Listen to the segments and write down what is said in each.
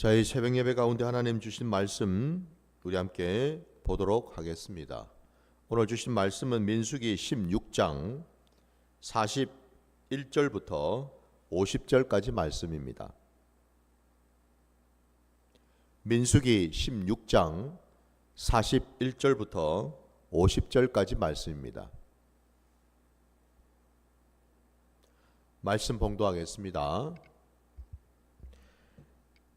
저희 새벽 예배 가운데 하나님 주신 말씀 우리 함께 보도록 하겠습니다. 오늘 주신 말씀은 민수기 16장 41절부터 50절까지 말씀입니다. 민수기 16장 41절부터 50절까지 말씀입니다. 말씀 봉독하겠습니다.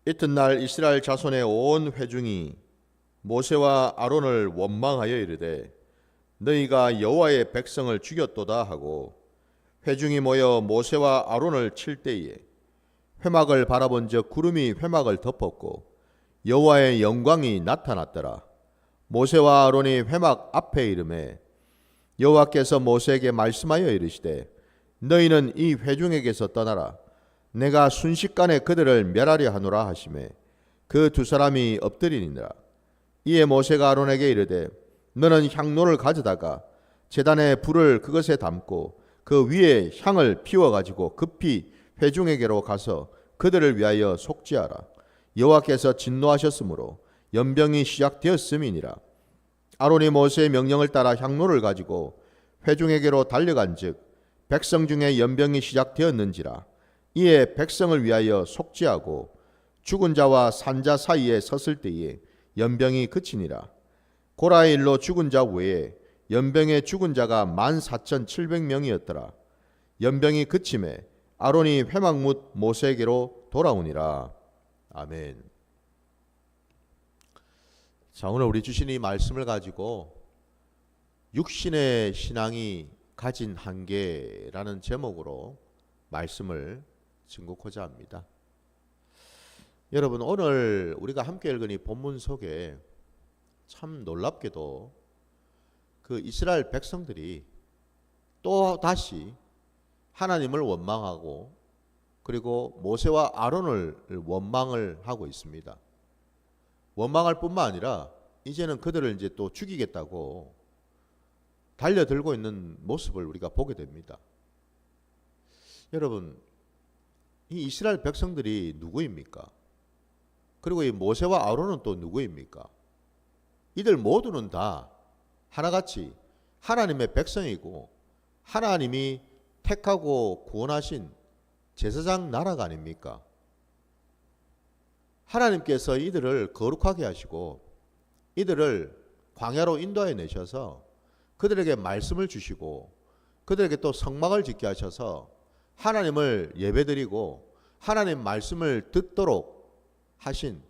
이튿날 이스라엘 자손의 온 회중이 모세와 아론을 원망하여 이르되 너희가 여호와의 백성을 죽였도다 하고 회중이 모여 모세와 아론을 칠 때에 회막을 바라본즉 구름이 회막을 덮었고 여호와의 영광이 나타났더라. 모세와 아론이 회막 앞에 이르매 여호와께서 모세에게 말씀하여 이르시되 너희는 이 회중에게서 떠나라. 내가 순식간에 그들을 멸하려 하노라 하시매 그 두 사람이 엎드리니라. 이에 모세가 아론에게 이르되 너는 향로를 가져다가 제단에 불을 그것에 담고 그 위에 향을 피워 가지고 급히 회중에게로 가서 그들을 위하여 속죄하라. 여호와께서 진노하셨으므로 연병이 시작되었음이니라. 아론이 모세의 명령을 따라 향로를 가지고 회중에게로 달려간즉 백성 중에 연병이 시작되었는지라. 이에 백성을 위하여 속죄하고 죽은 자와 산 자 사이에 섰을 때에 연병이 그치니라. 고라의 일로 죽은 자 외에 연병에 죽은 자가 14,700명이었더라. 연병이 그침에 아론이 회막 묻 모세에게로 돌아오니라. 아멘. 자, 오늘 우리 주신 이 말씀을 가지고 육신의 신앙이 가진 한계라는 제목으로 말씀을 증거하고자 합니다. 여러분, 오늘 우리가 함께 읽은 이 본문 속에 참 놀랍게도 그 이스라엘 백성들이 또 다시 하나님을 원망하고 그리고 모세와 아론을 원망을 하고 있습니다. 원망할 뿐만 아니라 이제는 그들을 이제 또 죽이겠다고 달려들고 있는 모습을 우리가 보게 됩니다. 여러분, 이 이스라엘 백성들이 누구입니까? 그리고 이 모세와 아론은 또 누구입니까? 이들 모두는 다 하나같이 하나님의 백성이고 하나님이 택하고 구원하신 제사장 나라가 아닙니까? 하나님께서 이들을 거룩하게 하시고 이들을 광야로 인도해 내셔서 그들에게 말씀을 주시고 그들에게 또 성막을 짓게 하셔서 하나님을 예배드리고 하나님 말씀을 듣도록 하신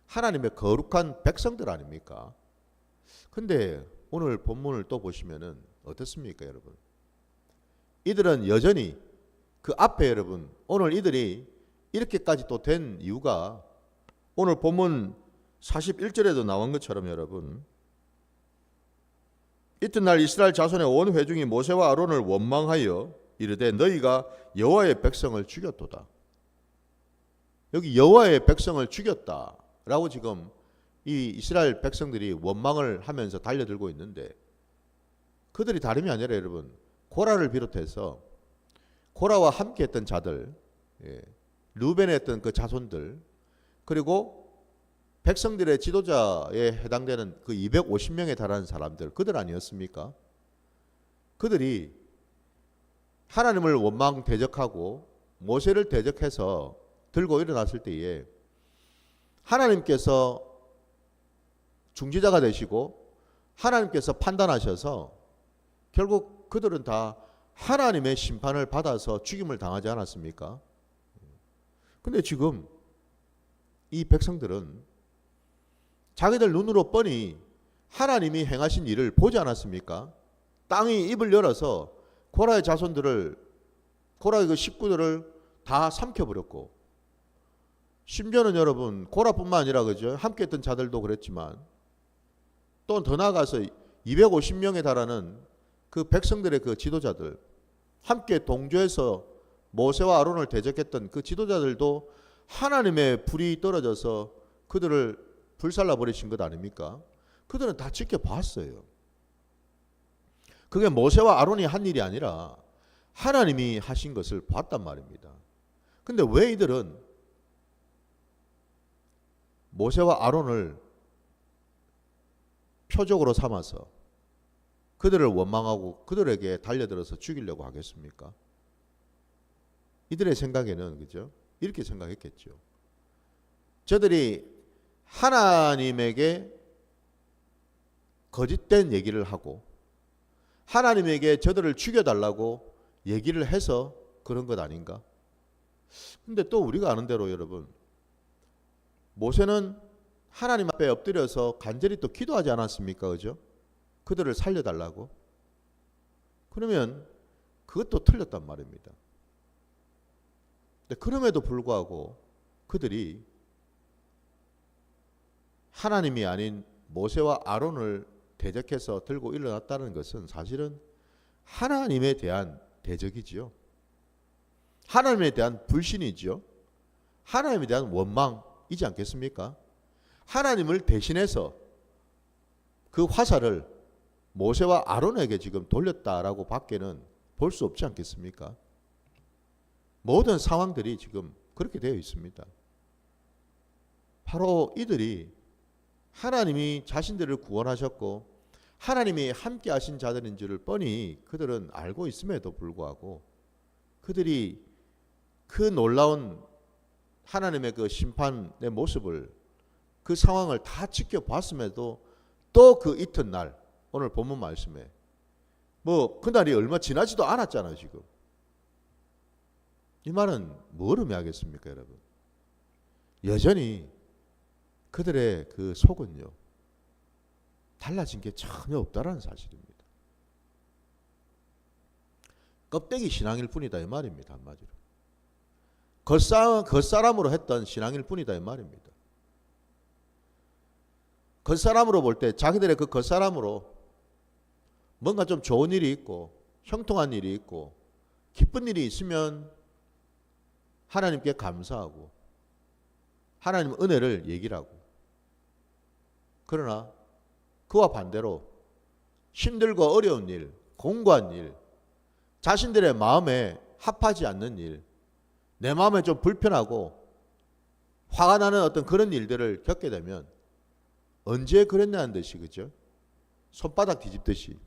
하나님의 거룩한 백성들 아닙니까? 근데 오늘 본문을 또 보시면은 어떻습니까, 여러분? 이들은 여전히 그 앞에 여러분, 오늘 이들이 이렇게까지 또 된 이유가 오늘 본문 41절에도 나온 것처럼 여러분, 이튿날 이스라엘 자손의 온 회중이 모세와 아론을 원망하여 이르되 너희가 여호와의 백성을 죽였도다. 여기 여호와의 백성을 죽였다라고 지금 이 이스라엘 백성들이 원망을 하면서 달려들고 있는데 그들이 다름이 아니라 여러분 고라를 비롯해서 고라와 함께 했던 자들, 르벤에 했던 그 자손들, 그리고 백성들의 지도자에 해당되는 그 250명에 달하는 사람들, 그들 아니었습니까? 그들이 하나님을 원망 대적하고 모세를 대적해서 들고 일어났을 때에 하나님께서 중지자가 되시고 하나님께서 판단하셔서 결국 그들은 다 하나님의 심판을 받아서 죽임을 당하지 않았습니까? 근데 지금 이 백성들은 자기들 눈으로 뻔히 하나님이 행하신 일을 보지 않았습니까? 땅이 입을 열어서 고라의 자손들을, 고라의 그 식구들을 다 삼켜버렸고, 심지어는 여러분 고라뿐만 아니라 그죠? 함께 했던 자들도 그랬지만 또 더 나아가서 250명에 달하는 그 백성들의 그 지도자들, 함께 동조해서 모세와 아론을 대적했던 그 지도자들도 하나님의 불이 떨어져서 그들을 불살라 버리신 것 아닙니까? 그들은 다 지켜봤어요. 그게 모세와 아론이 한 일이 아니라 하나님이 하신 것을 봤단 말입니다. 근데 왜 이들은 모세와 아론을 표적으로 삼아서 그들을 원망하고 그들에게 달려들어서 죽이려고 하겠습니까? 이들의 생각에는 그죠? 이렇게 생각했겠죠. 저들이 하나님에게 거짓된 얘기를 하고 하나님에게 저들을 죽여달라고 얘기를 해서 그런 것 아닌가? 근데 또 우리가 아는 대로 여러분, 모세는 하나님 앞에 엎드려서 간절히 또 기도하지 않았습니까? 그죠? 그들을 살려달라고. 그러면 그것도 틀렸단 말입니다. 근데 그럼에도 불구하고 그들이 하나님이 아닌 모세와 아론을 대적해서 들고 일어났다는 것은 사실은 하나님에 대한 대적이지요. 하나님에 대한 불신이지요. 하나님에 대한 원망이지 않겠습니까? 하나님을 대신해서 그 화살을 모세와 아론에게 지금 돌렸다라고 밖에는 볼 수 없지 않겠습니까? 모든 상황들이 지금 그렇게 되어 있습니다. 바로 이들이 하나님이 자신들을 구원하셨고 하나님이 함께 하신 자들인 줄을 뻔히 그들은 알고 있음에도 불구하고 그들이 그 놀라운 하나님의 그 심판의 모습을 그 상황을 다 지켜봤음에도 또 그 이튿날 오늘 본문 말씀에 뭐 그날이 얼마 지나지도 않았잖아요. 지금 이 말은 뭘 의미하겠습니까 여러분? 여전히 그들의 그 속은요 달라진 게 전혀 없다라는 사실입니다. 껍데기 신앙일 뿐이다 이 말입니다. 한마디로 겉사람으로 했던 신앙일 뿐이다 이 말입니다. 겉사람으로 볼 때 자기들의 그 겉사람으로 뭔가 좀 좋은 일이 있고 형통한 일이 있고 기쁜 일이 있으면 하나님께 감사하고 하나님 은혜를 얘기를 하고 그러나 그와 반대로 힘들고 어려운 일, 공고한 일, 자신들의 마음에 합하지 않는 일, 내 마음에 좀 불편하고 화가 나는 어떤 그런 일들을 겪게 되면 언제 그랬냐는 듯이 그죠? 손바닥 뒤집듯이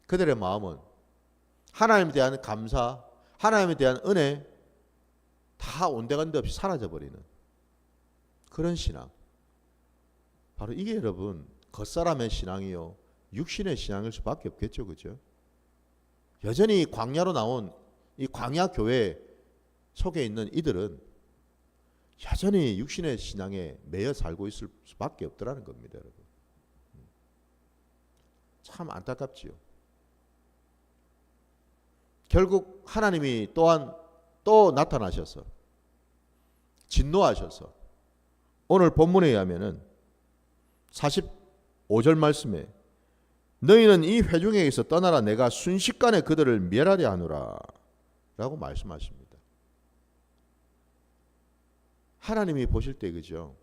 그들의 마음은 하나님에 대한 감사, 하나님에 대한 은혜 다 온데간데 없이 사라져버리는 그런 신앙. 바로 이게 여러분 겉사람의 신앙이요 육신의 신앙일 수밖에 없겠죠. 그죠? 여전히 광야로 나온 이 광야 교회 속에 있는 이들은 여전히 육신의 신앙에 매여 살고 있을 수밖에 없더라는 겁니다. 여러분. 참 안타깝지요. 결국 하나님이 또한 또 나타나셔서 진노하셔서 오늘 본문에 의하면은 45절 말씀에 너희는 이 회중에게서 떠나라 내가 순식간에 그들을 멸하려 하노라 라고 말씀하십니다. 하나님이 보실 때 그죠?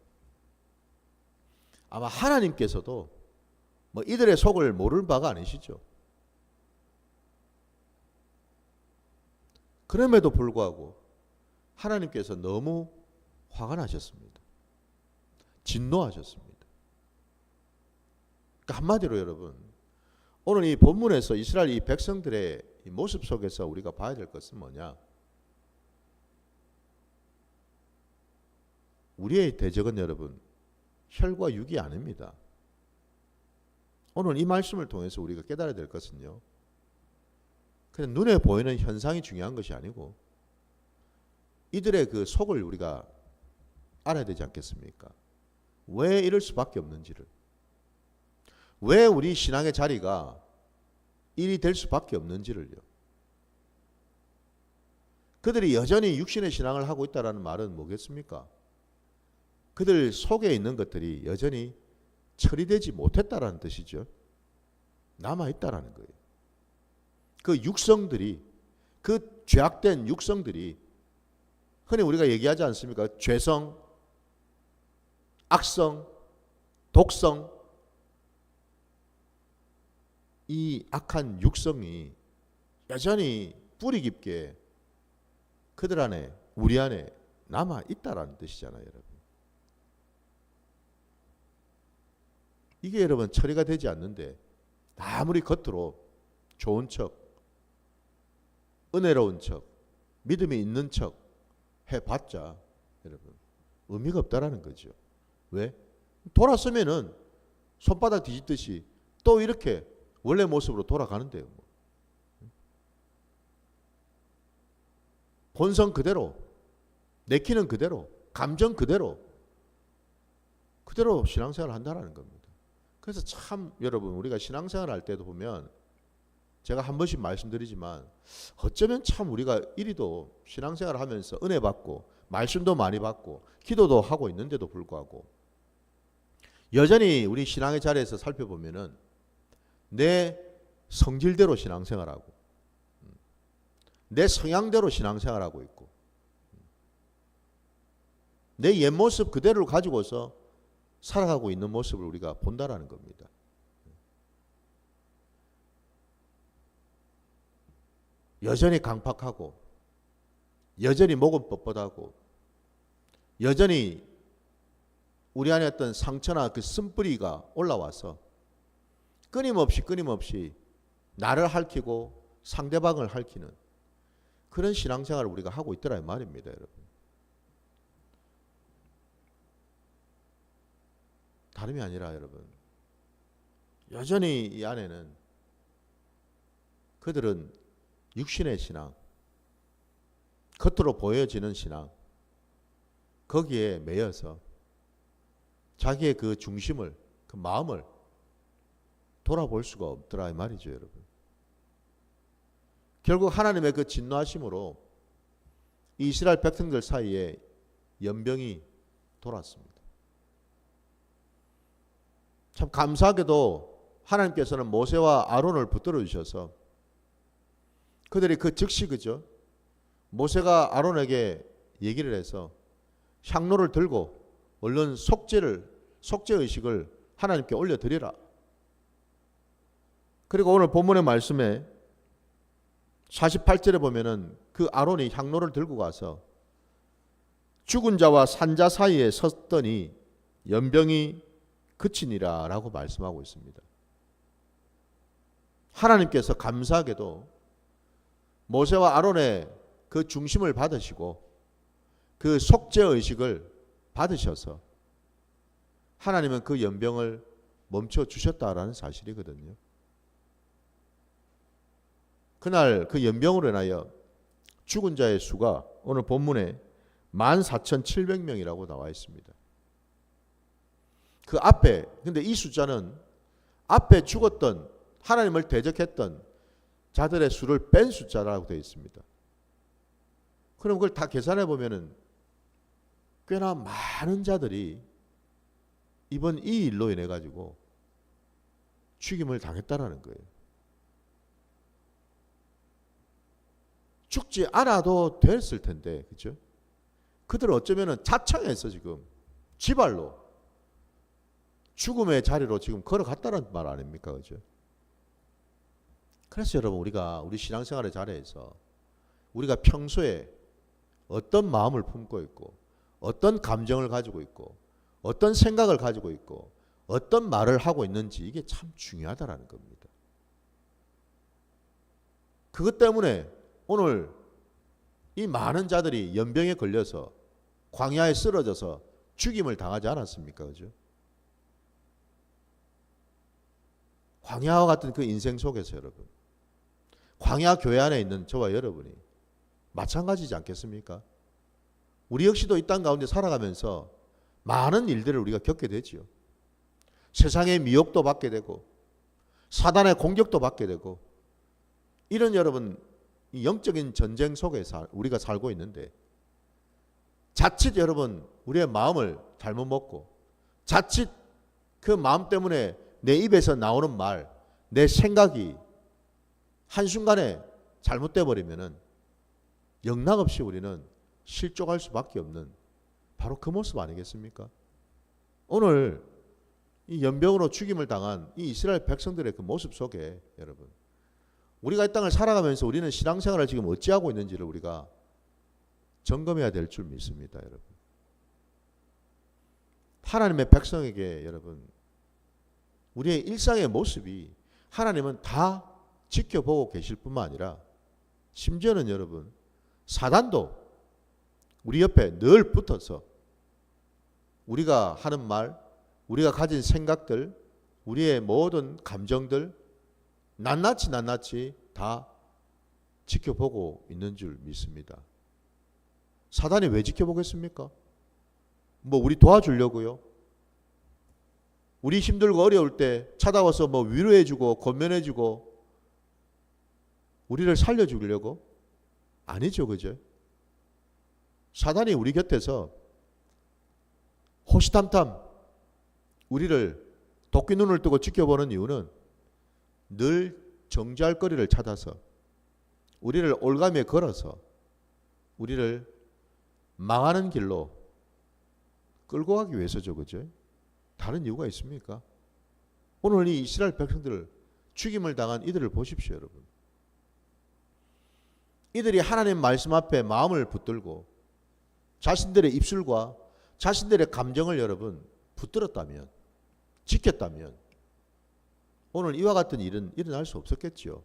아마 하나님께서도 뭐 이들의 속을 모를 바가 아니시죠. 그럼에도 불구하고 하나님께서 너무 화가 나셨습니다. 진노하셨습니다. 그러니까 한마디로 여러분 오늘 이 본문에서 이스라엘 이 백성들의 이 모습 속에서 우리가 봐야 될 것은 뭐냐? 우리의 대적은 여러분 혈과 육이 아닙니다. 오늘 이 말씀을 통해서 우리가 깨달아야 될 것은요. 그냥 눈에 보이는 현상이 중요한 것이 아니고 이들의 그 속을 우리가 알아야 되지 않겠습니까? 왜 이럴 수밖에 없는지를. 왜 우리 신앙의 자리가 일이 될 수밖에 없는지를요. 그들이 여전히 육신의 신앙을 하고 있다는 말은 뭐겠습니까? 그들 속에 있는 것들이 여전히 처리되지 못했다라는 뜻이죠. 남아있다라는 거예요. 그 육성들이 그 죄악된 육성들이 흔히 우리가 얘기하지 않습니까? 죄성, 악성, 독성 이 악한 육성이 여전히 뿌리 깊게 그들 안에 우리 안에 남아 있다라는 뜻이잖아요, 여러분. 이게 여러분 처리가 되지 않는데 아무리 겉으로 좋은 척, 은혜로운 척, 믿음이 있는 척 해봤자 여러분 의미가 없다라는 거죠. 왜? 돌았으면은 손바닥 뒤집듯이 또 이렇게 원래 모습으로 돌아가는데요. 본성 그대로, 내키는 그대로, 감정 그대로 신앙생활을 한다는 겁니다. 그래서 참 여러분 우리가 신앙생활 할 때도 보면 제가 한 번씩 말씀드리지만 어쩌면 참 우리가 이리도 신앙생활을 하면서 은혜 받고 말씀도 많이 받고 기도도 하고 있는데도 불구하고 여전히 우리 신앙의 자리에서 살펴보면은 내 성질대로 신앙생활하고 내 성향대로 신앙생활하고 있고 내 옛 모습 그대로를 가지고서 살아가고 있는 모습을 우리가 본다라는 겁니다. 여전히 강팍하고 여전히 목은 뻣뻣하고 여전히 우리 안에 어떤 상처나 그 쓴뿌리가 올라와서 끊임없이 나를 핥히고 상대방을 핥히는 그런 신앙생활을 우리가 하고 있더라 이 말입니다, 여러분. 다름이 아니라 여러분 여전히 이 안에는 그들은 육신의 신앙, 겉으로 보여지는 신앙 거기에 매여서 자기의 그 중심을 그 마음을 돌아볼 수가 없더라 이 말이죠, 여러분. 결국 하나님의 그 진노하심으로 이스라엘 백성들 사이에 연병이 돌았습니다. 참 감사하게도 하나님께서는 모세와 아론을 붙들어 주셔서 그들이 그 즉시 그죠 모세가 아론에게 얘기를 해서 향로를 들고 얼른 속죄의식을 하나님께 올려드리라. 그리고 오늘 본문의 말씀에 48절에 보면은 그 아론이 향로를 들고 가서 죽은 자와 산 자 사이에 섰더니 연병이 그치니라 라고 말씀하고 있습니다. 하나님께서 감사하게도 모세와 아론의 그 중심을 받으시고 그 속죄의식을 받으셔서 하나님은 그 연병을 멈춰 주셨다라는 사실이거든요. 그날 그 연병으로 인하여 죽은 자의 수가 오늘 본문에 14,700명이라고 나와 있습니다. 그 앞에 근데 이 숫자는 앞에 죽었던 하나님을 대적했던 자들의 수를 뺀 숫자라고 되어 있습니다. 그럼 그걸 다 계산해 보면은 꽤나 많은 자들이 이번 이 일로 인해 가지고 죽임을 당했다라는 거예요. 죽지 않아도 됐을 텐데, 그렇죠? 그들은 어쩌면은 자청해서 지금 지발로 죽음의 자리로 지금 걸어갔다는 말 아닙니까, 그렇죠? 그래서 여러분 우리가 우리 신앙생활의 자리에서 우리가 평소에 어떤 마음을 품고 있고 어떤 감정을 가지고 있고 어떤 생각을 가지고 있고 어떤 말을 하고 있는지 이게 참 중요하다라는 겁니다. 그것 때문에 오늘 이 많은 자들이 연병에 걸려서 광야에 쓰러져서 죽임을 당하지 않았습니까? 그죠? 광야와 같은 그 인생 속에서 여러분 광야 교회 안에 있는 저와 여러분이 마찬가지지 않겠습니까? 우리 역시도 이 땅 가운데 살아가면서 많은 일들을 우리가 겪게 되지요. 세상의 미혹도 받게 되고 사단의 공격도 받게 되고 이런 여러분 이 영적인 전쟁 속에서 우리가 살고 있는데 자칫 여러분 우리의 마음을 잘못 먹고 자칫 그 마음 때문에 내 입에서 나오는 말, 내 생각이 한순간에 잘못돼 버리면은 영락없이 우리는 실족할 수밖에 없는 바로 그 모습 아니겠습니까? 오늘 이 연병으로 죽임을 당한 이 이스라엘 백성들의 그 모습 속에 여러분 우리가 이 땅을 살아가면서 우리는 신앙생활을 지금 어찌하고 있는지를 우리가 점검해야 될 줄 믿습니다, 여러분. 하나님의 백성에게 여러분 우리의 일상의 모습이 하나님은 다 지켜보고 계실 뿐만 아니라 심지어는 여러분 사단도 우리 옆에 늘 붙어서 우리가 하는 말, 우리가 가진 생각들, 우리의 모든 감정들 낱낱이 다 지켜보고 있는 줄 믿습니다. 사단이 왜 지켜보겠습니까? 뭐 우리 도와주려고요? 우리 힘들고 어려울 때 찾아와서 뭐 위로해주고 권면해주고 우리를 살려주려고? 아니죠, 그죠? 사단이 우리 곁에서 호시탐탐 우리를 도끼 눈을 뜨고 지켜보는 이유는 늘 정죄할 거리를 찾아서 우리를 올가미에 걸어서 우리를 망하는 길로 끌고 가기 위해서죠, 그죠? 다른 이유가 있습니까? 오늘 이 이스라엘 백성들 죽임을 당한 이들을 보십시오, 여러분. 이들이 하나님 말씀 앞에 마음을 붙들고 자신들의 입술과 자신들의 감정을 여러분 붙들었다면, 지켰다면 오늘 이와 같은 일은 일어날 수 없었겠죠.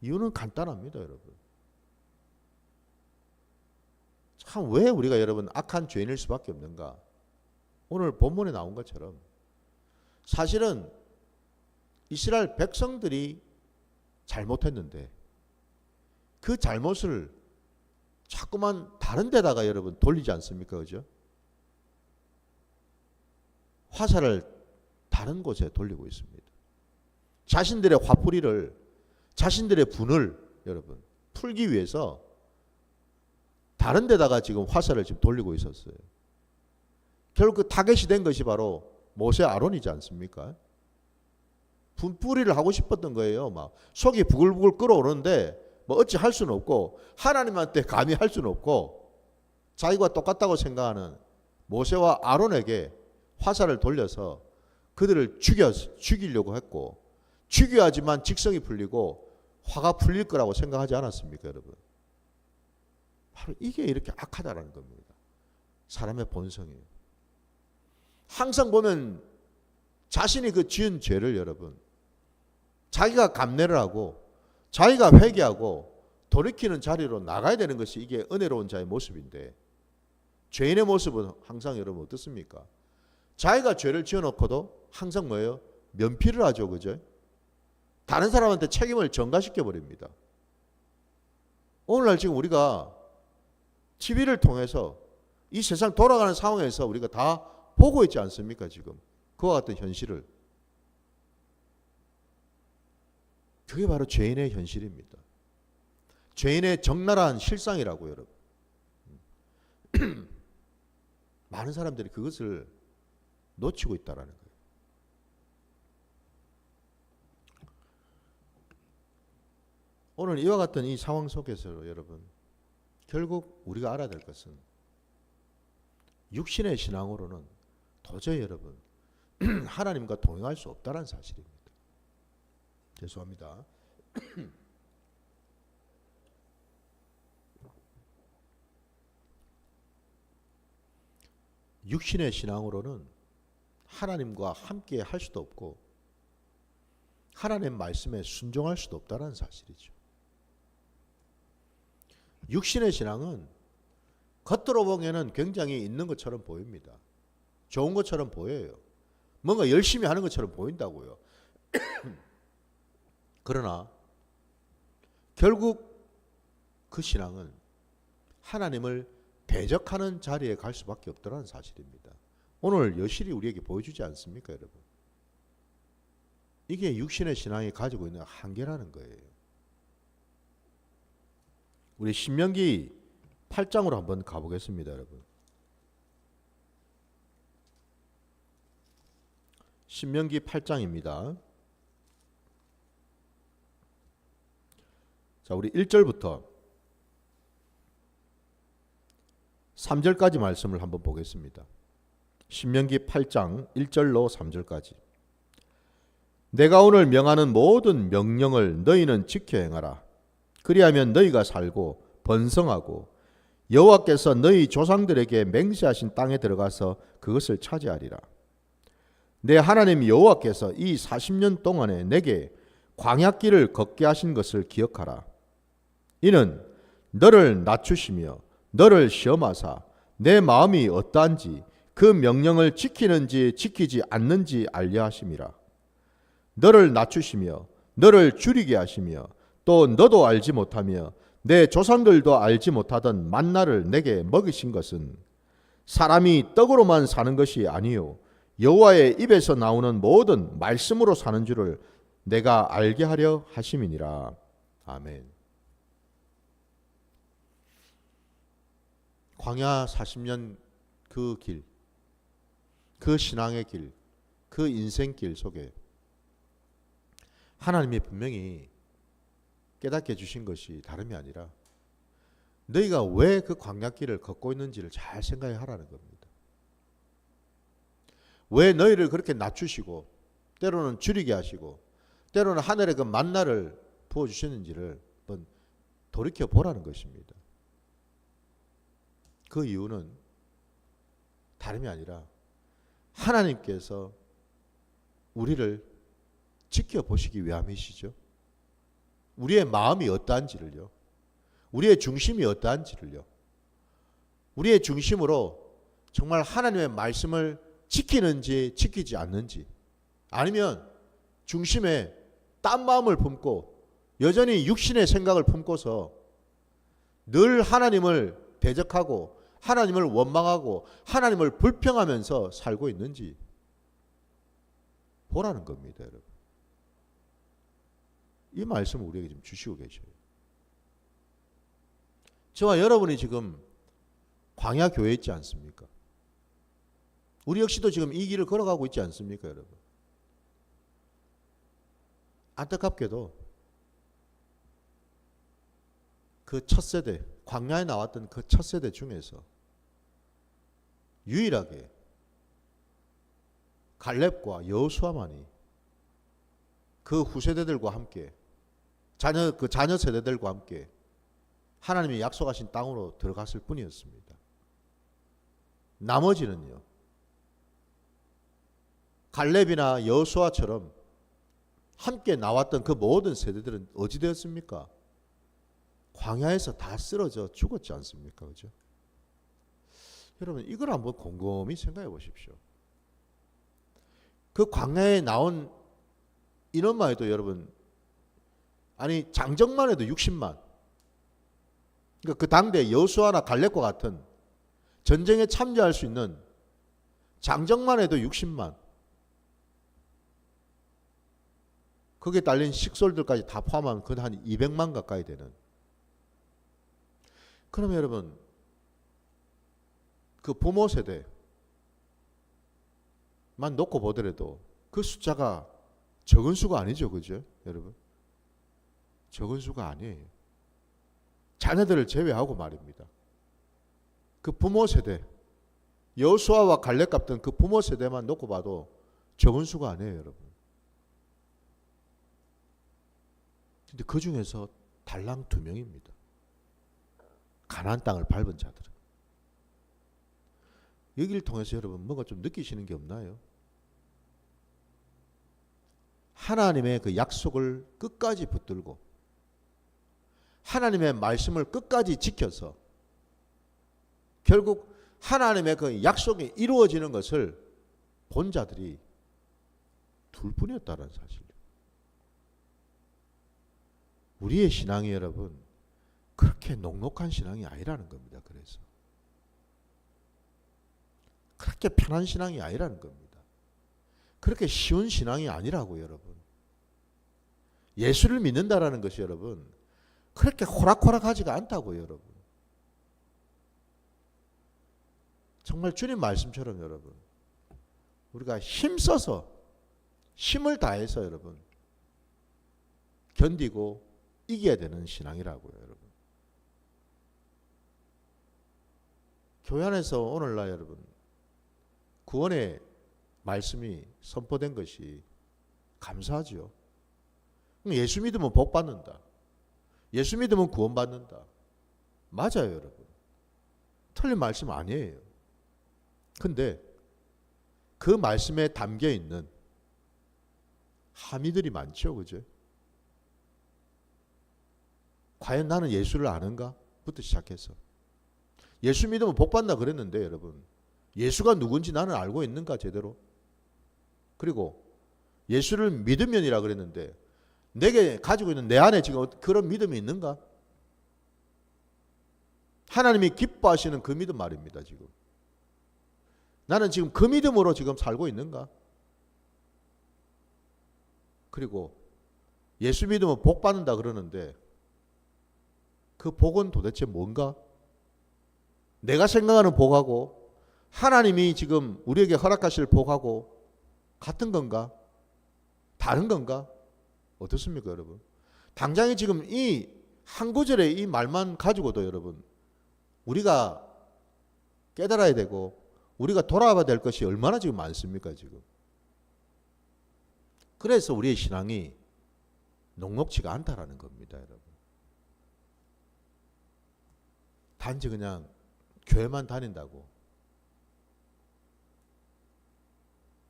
이유는 간단합니다, 여러분. 참 왜 우리가 여러분 악한 죄인일 수밖에 없는가? 오늘 본문에 나온 것처럼 사실은 이스라엘 백성들이 잘못했는데 그 잘못을 자꾸만 다른 데다가 여러분 돌리지 않습니까? 그죠? 화살을 다른 곳에 돌리고 있습니다. 자신들의 화풀이를, 자신들의 분을 여러분 풀기 위해서 다른 데다가 지금 화살을 지금 돌리고 있었어요. 결국 그 타겟이 된 것이 바로 모세 아론이지 않습니까? 분풀이를 하고 싶었던 거예요. 막 속이 부글부글 끓어오르는데 뭐 어찌 할 수는 없고 하나님한테 감히 할 수는 없고 자기가 똑같다고 생각하는 모세와 아론에게 화살을 돌려서 그들을 죽이려고 했고 죽여야지만 직성이 풀리고 화가 풀릴 거라고 생각하지 않았습니까, 여러분? 바로 이게 이렇게 악하다라는 겁니다. 사람의 본성이에요. 항상 보면 자신이 그 지은 죄를 여러분 자기가 감내를 하고 자기가 회개하고 돌이키는 자리로 나가야 되는 것이 이게 은혜로운 자의 모습인데 죄인의 모습은 항상 여러분 어떻습니까? 자기가 죄를 지어놓고도 항상 뭐예요? 면피를 하죠, 그죠? 다른 사람한테 책임을 전가시켜 버립니다. 오늘날 지금 우리가 TV를 통해서 이 세상 돌아가는 상황에서 우리가 다 보고 있지 않습니까, 지금? 그와 같은 현실을. 그게 바로 죄인의 현실입니다. 죄인의 적나라한 실상이라고 여러분. 많은 사람들이 그것을 놓치고 있다라는 거예요. 오늘 이와 같은 이 상황 속에서 여러분 결국 우리가 알아야 될 것은 육신의 신앙으로는 도저히 여러분 하나님과 동행할 수 없다는 사실입니다. 죄송합니다. 육신의 신앙으로는 하나님과 함께 할 수도 없고 하나님 말씀에 순종할 수도 없다는 사실이죠. 육신의 신앙은 겉으로 보기에는 굉장히 있는 것처럼 보입니다. 좋은 것처럼 보여요. 뭔가 열심히 하는 것처럼 보인다고요. 그러나 결국 그 신앙은 하나님을 대적하는 자리에 갈 수밖에 없다는 사실입니다. 오늘 여실히 우리에게 보여주지 않습니까, 여러분? 이게 육신의 신앙이 가지고 있는 한계라는 거예요. 우리 신명기 8장으로 한번 가보겠습니다, 여러분. 신명기 8장입니다. 자, 우리 1절부터 3절까지 말씀을 한번 보겠습니다. 신명기 8장 1절로 3절까지. 내가 오늘 명하는 모든 명령을 너희는 지켜 행하라. 그리하면 너희가 살고 번성하고 여호와께서 너희 조상들에게 맹세하신 땅에 들어가서 그것을 차지하리라. 내 하나님 여호와께서 이 40년 동안에 내게 광야길을 걷게 하신 것을 기억하라. 이는 너를 낮추시며 너를 시험하사 내 마음이 어떠한지 그 명령을 지키는지 지키지 않는지 알려 하심이라. 너를 낮추시며 너를 줄이게 하시며 또 너도 알지 못하며 내 조상들도 알지 못하던 만나를 내게 먹이신 것은 사람이 떡으로만 사는 것이 아니요 여호와의 입에서 나오는 모든 말씀으로 사는 줄을 내가 알게 하려 하심이니라. 아멘. 광야 40년 그 길, 그 신앙의 길, 그 인생길 속에 하나님이 분명히 깨닫게 해주신 것이 다름이 아니라 너희가 왜 그 광야길을 걷고 있는지를 잘 생각해 하라는 겁니다. 왜 너희를 그렇게 낮추시고 때로는 줄이게 하시고 때로는 하늘의 그 만나를 부어주시는지를 한번 돌이켜 보라는 것입니다. 그 이유는 다름이 아니라 하나님께서 우리를 지켜보시기 위함이시죠. 우리의 마음이 어떠한지를요. 우리의 중심이 어떠한지를요. 우리의 중심으로 정말 하나님의 말씀을 지키는지 지키지 않는지, 아니면 중심에 딴 마음을 품고 여전히 육신의 생각을 품고서 늘 하나님을 대적하고 하나님을 원망하고 하나님을 불평하면서 살고 있는지 보라는 겁니다, 여러분. 이 말씀을 우리에게 지금 주시고 계셔요. 저와 여러분이 지금 광야 교회에 있지 않습니까? 우리 역시도 지금 이 길을 걸어가고 있지 않습니까, 여러분? 안타깝게도 그 첫 세대, 광야에 나왔던 그 첫 세대 중에서 유일하게 갈렙과 여호수아만이 그 후세대들과 함께 자녀 세대들과 함께 하나님이 약속하신 땅으로 들어갔을 뿐이었습니다. 나머지는요, 갈렙이나 여호수아처럼 함께 나왔던 그 모든 세대들은 어찌 되었습니까? 광야에서 다 쓰러져 죽었지 않습니까? 그죠? 여러분, 이걸 한번 곰곰이 생각해 보십시오. 그 광야에 나온 인원만 해도 여러분, 아니 장정만 해도 60만. 그러니까 그 당대 여호수아나 갈렙과 같은 전쟁에 참여할 수 있는 장정만 해도 60만. 거기에 딸린 식솔들까지 다 포함하면 그 한 200만 가까이 되는. 그러면 여러분, 그 부모 세대만 놓고 보더라도 그 숫자가 적은 수가 아니죠, 그죠, 여러분? 적은 수가 아니에요. 자녀들을 제외하고 말입니다. 그 부모 세대, 여호수아와 갈렙 같은 그 부모 세대만 놓고 봐도 적은 수가 아니에요, 여러분. 근데 그 중에서 달랑 2명입니다. 가나안 땅을 밟은 자들은. 여기를 통해서 여러분 뭔가 좀 느끼시는 게 없나요? 하나님의 그 약속을 끝까지 붙들고 하나님의 말씀을 끝까지 지켜서 결국 하나님의 그 약속이 이루어지는 것을 본 자들이 둘뿐이었다는 사실. 우리의 신앙이 여러분 그렇게 녹록한 신앙이 아니라는 겁니다. 그래서 그렇게 편한 신앙이 아니라는 겁니다. 그렇게 쉬운 신앙이 아니라고 여러분. 예수를 믿는다라는 것이 여러분 그렇게 호락호락하지가 않다고 여러분. 정말 주님 말씀처럼 여러분 우리가 힘써서 힘을 다해서 여러분 견디고 이겨야 되는 신앙이라고요, 여러분. 교회 안에서 오늘날 여러분 구원의 말씀이 선포된 것이 감사하죠. 예수 믿으면 복 받는다. 예수 믿으면 구원 받는다. 맞아요, 여러분. 틀린 말씀 아니에요. 근데 그 말씀에 담겨 있는 함의들이 많죠. 그죠? 과연 나는 예수를 아는가? 부터 시작해서 예수 믿으면 복 받나 그랬는데 여러분, 예수가 누군지 나는 알고 있는가 제대로? 그리고 예수를 믿으면이라 그랬는데 내게 가지고 있는 내 안에 지금 그런 믿음이 있는가? 하나님이 기뻐하시는 그 믿음 말입니다. 지금 나는 지금 그 믿음으로 지금 살고 있는가? 그리고 예수 믿으면 복 받는다 그러는데 그 복은 도대체 뭔가? 내가 생각하는 복하고 하나님이 지금 우리에게 허락하실 복하고 같은 건가? 다른 건가? 어떻습니까, 여러분? 당장에 지금 이 한 구절의 이 말만 가지고도 여러분, 우리가 깨달아야 되고 우리가 돌아봐야 될 것이 얼마나 지금 많습니까, 지금? 그래서 우리의 신앙이 녹록지가 않다라는 겁니다, 여러분. 단지 그냥 교회만 다닌다고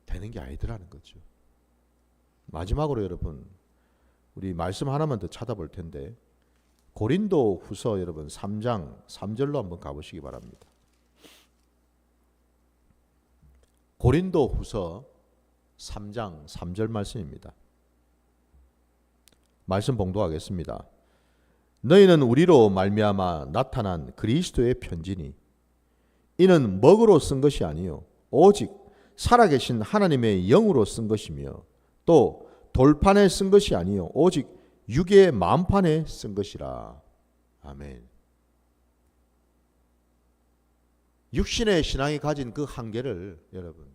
되는 게 아니더라는 거죠. 마지막으로 여러분, 우리 말씀 하나만 더 찾아볼 텐데 고린도 후서 여러분 3장 3절로 한번 가보시기 바랍니다. 고린도 후서 3장 3절 말씀입니다. 말씀 봉독하겠습니다. 너희는 우리로 말미암아 나타난 그리스도의 편지니 이는 먹으로 쓴 것이 아니요 오직 살아계신 하나님의 영으로 쓴 것이며 또 돌판에 쓴 것이 아니요 오직 육의 마음판에 쓴 것이라. 아멘. 육신의 신앙이 가진 그 한계를 여러분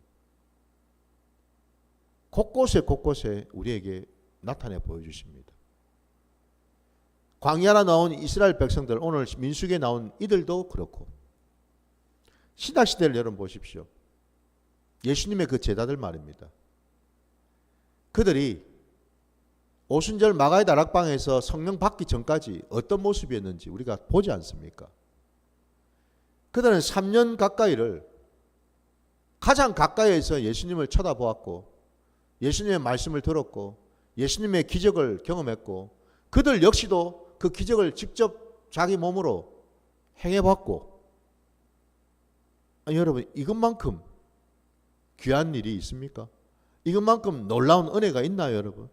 곳곳에 우리에게 나타내 보여주십니다. 광야나 나온 이스라엘 백성들, 오늘 민수기에 나온 이들도 그렇고, 신학시대를 여러분 보십시오. 예수님의 그 제자들 말입니다. 그들이 오순절 마가의 다락방에서 성령 받기 전까지 어떤 모습이었는지 우리가 보지 않습니까? 그들은 3년 가까이를 가장 가까이에서 예수님을 쳐다보았고 예수님의 말씀을 들었고 예수님의 기적을 경험했고 그들 역시도 그 기적을 직접 자기 몸으로 행해봤고, 여러분 이것만큼 귀한 일이 있습니까? 이것만큼 놀라운 은혜가 있나요, 여러분?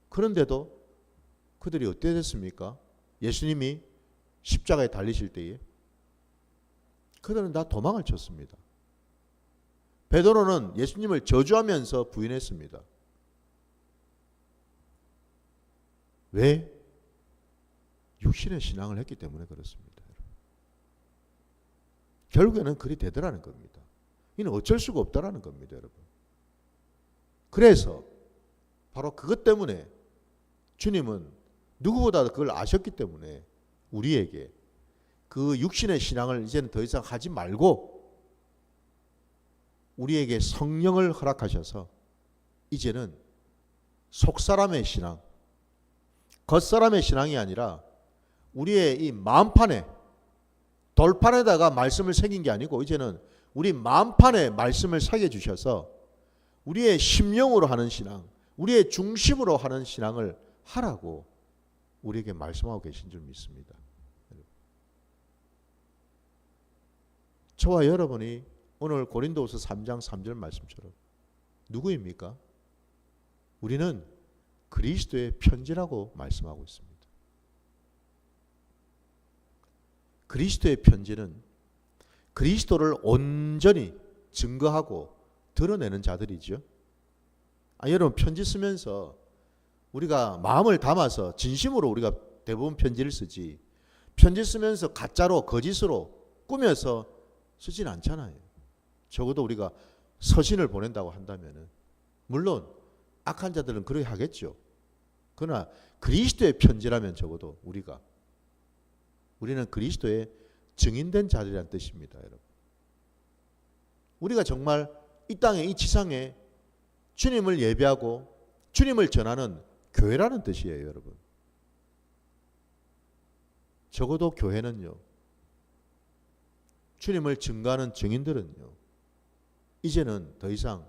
그런데도 그들이 어떻게 됐습니까? 예수님이 십자가에 달리실 때에 그들은 다 도망을 쳤습니다. 베드로는 예수님을 저주하면서 부인했습니다. 왜? 육신의 신앙을 했기 때문에 그렇습니다. 결국에는 그리 되더라는 겁니다. 이는 어쩔 수가 없다라는 겁니다, 여러분. 그래서 바로 그것 때문에 주님은 누구보다 그걸 아셨기 때문에 우리에게 그 육신의 신앙을 이제는 더 이상 하지 말고 우리에게 성령을 허락하셔서 이제는 속사람의 신앙, 겉사람의 신앙이 아니라 우리의 이 마음판에, 돌판에다가 말씀을 새긴 게 아니고 이제는 우리 마음판에 말씀을 새겨 주셔서 우리의 심령으로 하는 신앙, 우리의 중심으로 하는 신앙을 하라고 우리에게 말씀하고 계신 줄 믿습니다. 저와 여러분이 오늘 고린도후서 3장 3절 말씀처럼 누구입니까? 우리는 그리스도의 편지라고 말씀하고 있습니다. 그리스도의 편지는 그리스도를 온전히 증거하고 드러내는 자들이죠. 여러분 편지 쓰면서 우리가 마음을 담아서 진심으로 우리가 대부분 편지를 쓰지, 편지 쓰면서 가짜로 거짓으로 꾸며서 쓰진 않잖아요. 적어도 우리가 서신을 보낸다고 한다면은, 물론 악한 자들은 그렇게 하겠죠. 그러나 그리스도의 편지라면 적어도 우리는 그리스도의 증인된 자들이라는 뜻입니다, 여러분. 우리가 정말 이 땅에, 이 지상에 주님을 예배하고 주님을 전하는 교회라는 뜻이에요, 여러분. 적어도 교회는요, 주님을 증거하는 증인들은요, 이제는 더 이상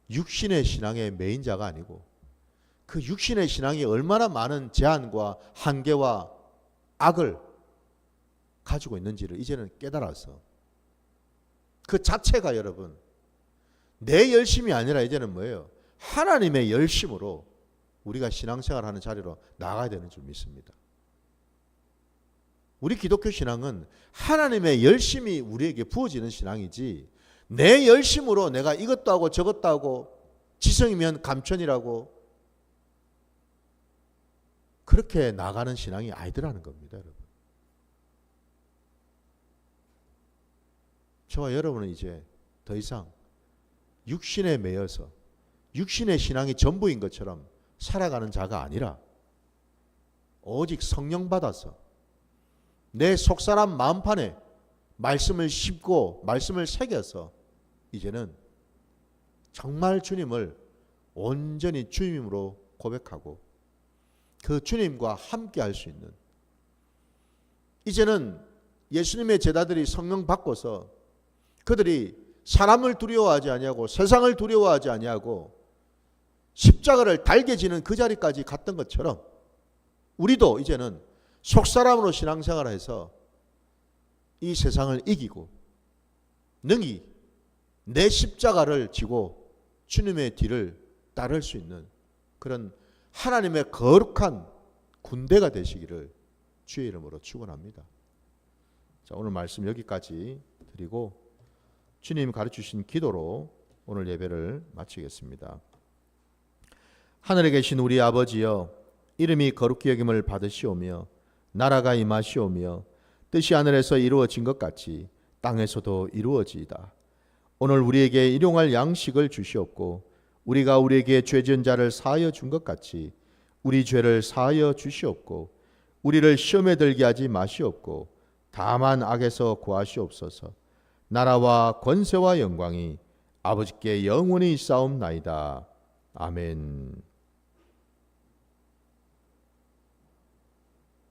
육신의 신앙의 매인자가 아니고 그 육신의 신앙이 얼마나 많은 제한과 한계와 악을 가지고 있는지를 이제는 깨달아서 그 자체가 여러분 내 열심이 아니라 이제는 뭐예요? 하나님의 열심으로 우리가 신앙생활하는 자리로 나가야 되는 줄 믿습니다. 우리 기독교 신앙은 하나님의 열심이 우리에게 부어지는 신앙이지 내 열심으로 내가 이것도 하고 저것도 하고 지성이면 감천이라고 그렇게 나가는 신앙이 아니더라는 겁니다. 여러분. 저와 여러분은 이제 더 이상 육신에 매여서 육신의 신앙이 전부인 것처럼 살아가는 자가 아니라 오직 성령 받아서 내 속사람 마음판에 말씀을 심고 말씀을 새겨서 이제는 정말 주님을 온전히 주님으로 고백하고 그 주님과 함께 할 수 있는 이제는 예수님의 제자들이 성령 받고서 그들이 사람을 두려워하지 아니하고 세상을 두려워하지 아니하고 십자가를 달게 지는 그 자리까지 갔던 것처럼 우리도 이제는 속사람으로 신앙생활을 해서 이 세상을 이기고 능히 내 십자가를 지고 주님의 뒤를 따를 수 있는 그런 하나님의 거룩한 군대가 되시기를 주의 이름으로 축원합니다. 자, 오늘 말씀 여기까지 드리고 주님 가르치신 기도로 오늘 예배를 마치겠습니다. 하늘에 계신 우리 아버지여, 이름이 거룩히 여김을 받으시오며 나라가 임하시오며 뜻이 하늘에서 이루어진 것 같이 땅에서도 이루어지이다. 오늘 우리에게 일용할 양식을 주시옵고 우리가 우리에게 죄 지은 자를 사하여 준 것 같이 우리 죄를 사하여 주시옵고 우리를 시험에 들게 하지 마시옵고 다만 악에서 구하시옵소서. 나라와 권세와 영광이 아버지께 영원히 있사옵나이다. 아멘.